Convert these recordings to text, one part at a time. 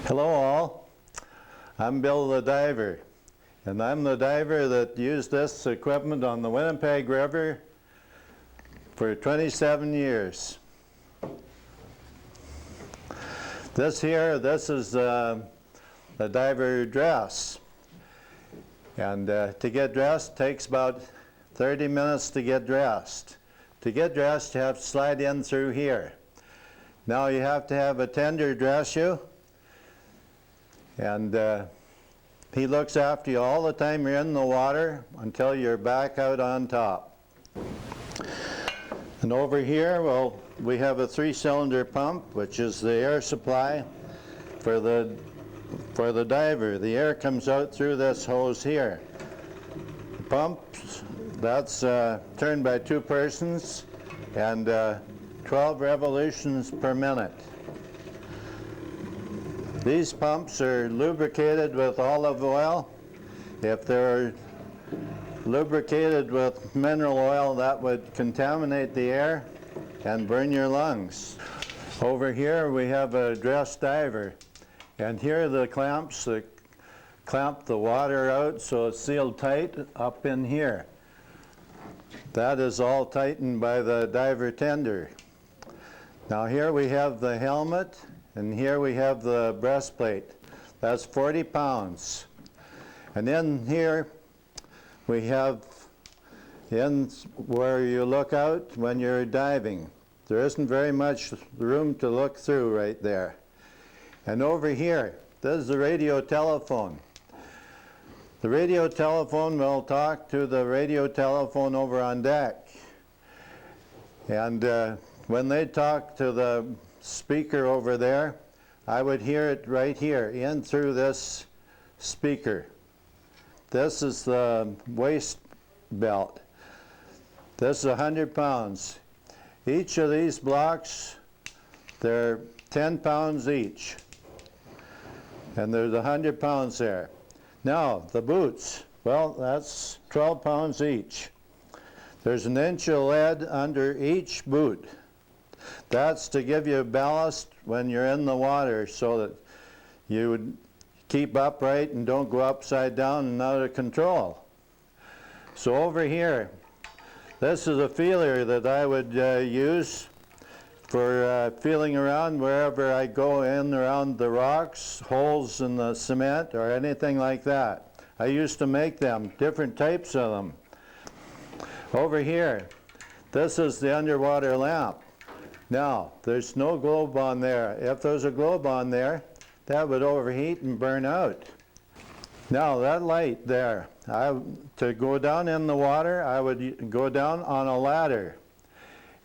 Hello all, I'm Bill the Diver, and I'm the diver that used this equipment on the Winnipeg River for 27 years. This is the diver dress, and to get dressed takes about 30 minutes to get dressed. To get dressed you have to slide in through here. Now you have to have a tender dress you, and he looks after you all the time you're in the water until you're back out on top. And over here, well, we have a 3-cylinder pump, which is the air supply for the diver. The air comes out through this hose here. The pump, that's turned by 2 persons and 12 revolutions per minute. These pumps are lubricated with olive oil. If they're lubricated with mineral oil, that would contaminate the air and burn your lungs. Over here we have a dress diver, and here are the clamps that clamp the water out so it's sealed tight up in here. That is all tightened by the diver tender. Now here we have the helmet, and here we have the breastplate. That's 40 pounds. And in here we have in where you look out when you're diving. There isn't very much room to look through right there. And over here, this is the radio telephone. The radio telephone will talk to the radio telephone over on deck. And when they talk to the speaker over there, I would hear it right here, in through this speaker. This is the waist belt. This is 100 pounds. Each of these blocks, they're 10 pounds each. And there's 100 pounds there. Now, the boots, well, that's 12 pounds each. There's an inch of lead under each boot. That's to give you ballast when you're in the water so that you would keep upright and don't go upside down and out of control. So over here, this is a feeler that I would use for feeling around wherever I go in around the rocks, holes in the cement, or anything like that. I used to make them, different types of them. Over here, this is the underwater lamp. Now, there's no globe on there. If there's a globe on there, that would overheat and burn out. Now, that light there, to go down in the water, I would go down on a ladder.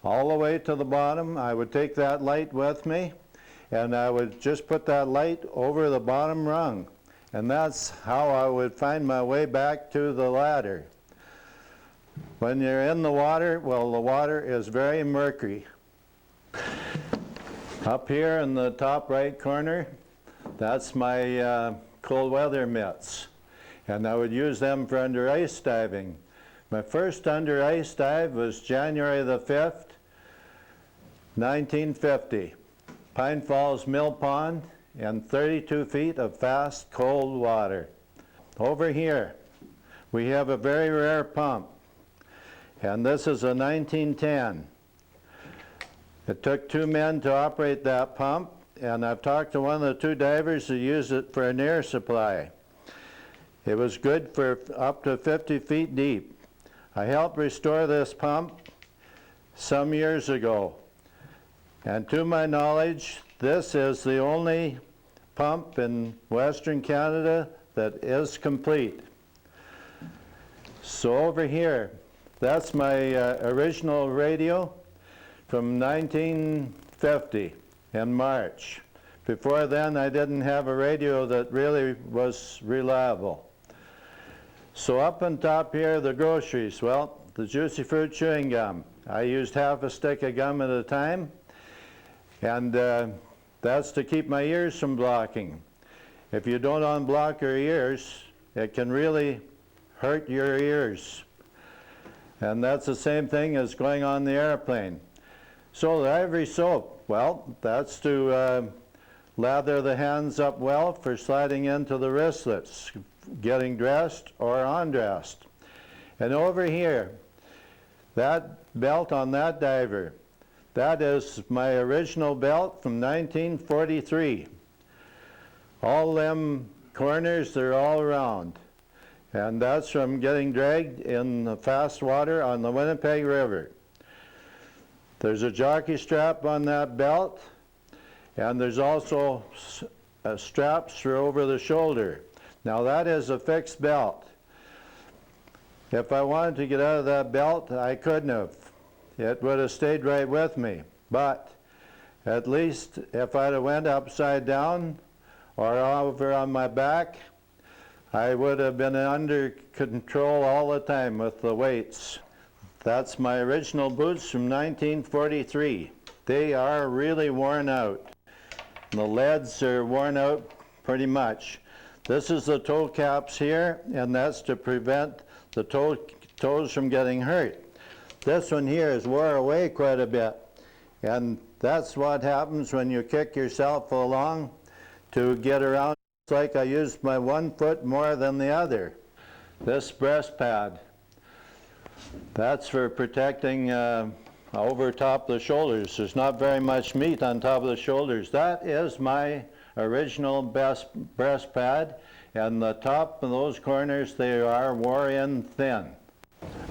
All the way to the bottom, I would take that light with me, and I would just put that light over the bottom rung. And that's how I would find my way back to the ladder. When you're in the water, well, the water is very murky. Up here in the top right corner, that's my cold weather mitts, and I would use them for under ice diving. My first under ice dive was January the 5th, 1950. Pine Falls Mill Pond, and 32 feet of fast cold water. Over here we have a very rare pump, and this is a 1910. It took 2 men to operate that pump, and I've talked to one of the 2 divers who used it for an air supply. It was good for up to 50 feet deep. I helped restore this pump some years ago, and to my knowledge, this is the only pump in Western Canada that is complete. So over here, that's my original radio from 1950 in March. Before then, I didn't have a radio that really was reliable. So up on top here, the groceries. Well, the Juicy Fruit chewing gum. I used half a stick of gum at a time, and that's to keep my ears from blocking. If you don't unblock your ears, it can really hurt your ears. And that's the same thing as going on the airplane. So the ivory soap, well, that's to lather the hands up well for sliding into the wristlets, getting dressed or undressed. And over here, that belt on that diver, that is my original belt from 1943. All them corners, they're all round. And that's from getting dragged in the fast water on the Winnipeg River. There's a jockey strap on that belt, and there's also straps for over the shoulder. Now that is a fixed belt. If I wanted to get out of that belt, I couldn't have. It would have stayed right with me. But at least if I'd have went upside down or over on my back, I would have been under control all the time with the weights. That's my original boots from 1943. They are really worn out. The leads are worn out pretty much. This is the toe caps here, and that's to prevent the toes from getting hurt. This one here is wore away quite a bit, and that's what happens when you kick yourself along to get around. It's like I used my one foot more than the other. This breast pad, that's for protecting over top of the shoulders. There's not very much meat on top of the shoulders. That is my original breast pad, and the top of those corners, they are wore in thin.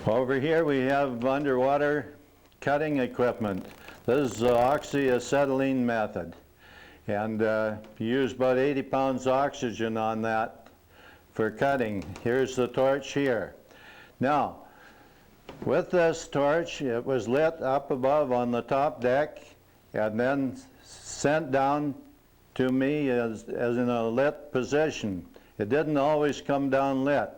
Over here we have underwater cutting equipment. This is the oxyacetylene method. And you use about 80 pounds oxygen on that for cutting. Here's the torch here. Now, with this torch, it was lit up above on the top deck and then sent down to me as in a lit position. It didn't always come down lit.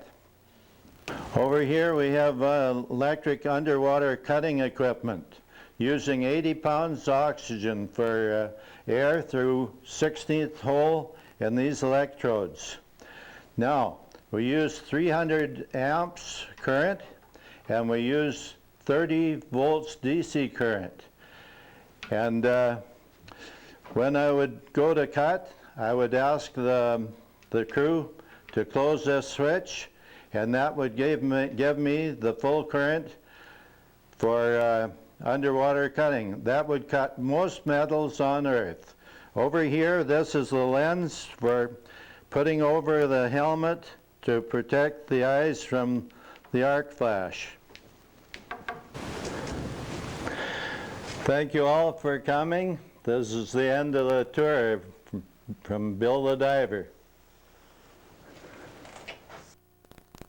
Over here we have electric underwater cutting equipment using 80 pounds oxygen for air through 16th hole in these electrodes. Now, we use 300 amps current, and we use 30 volts DC current. And when I would go to cut, I would ask the crew to close this switch, and that would give me the full current for underwater cutting. That would cut most metals on Earth. Over here, this is the lens for putting over the helmet to protect the eyes from the arc flash. Thank you all for coming. This is the end of the tour from Bill the Diver.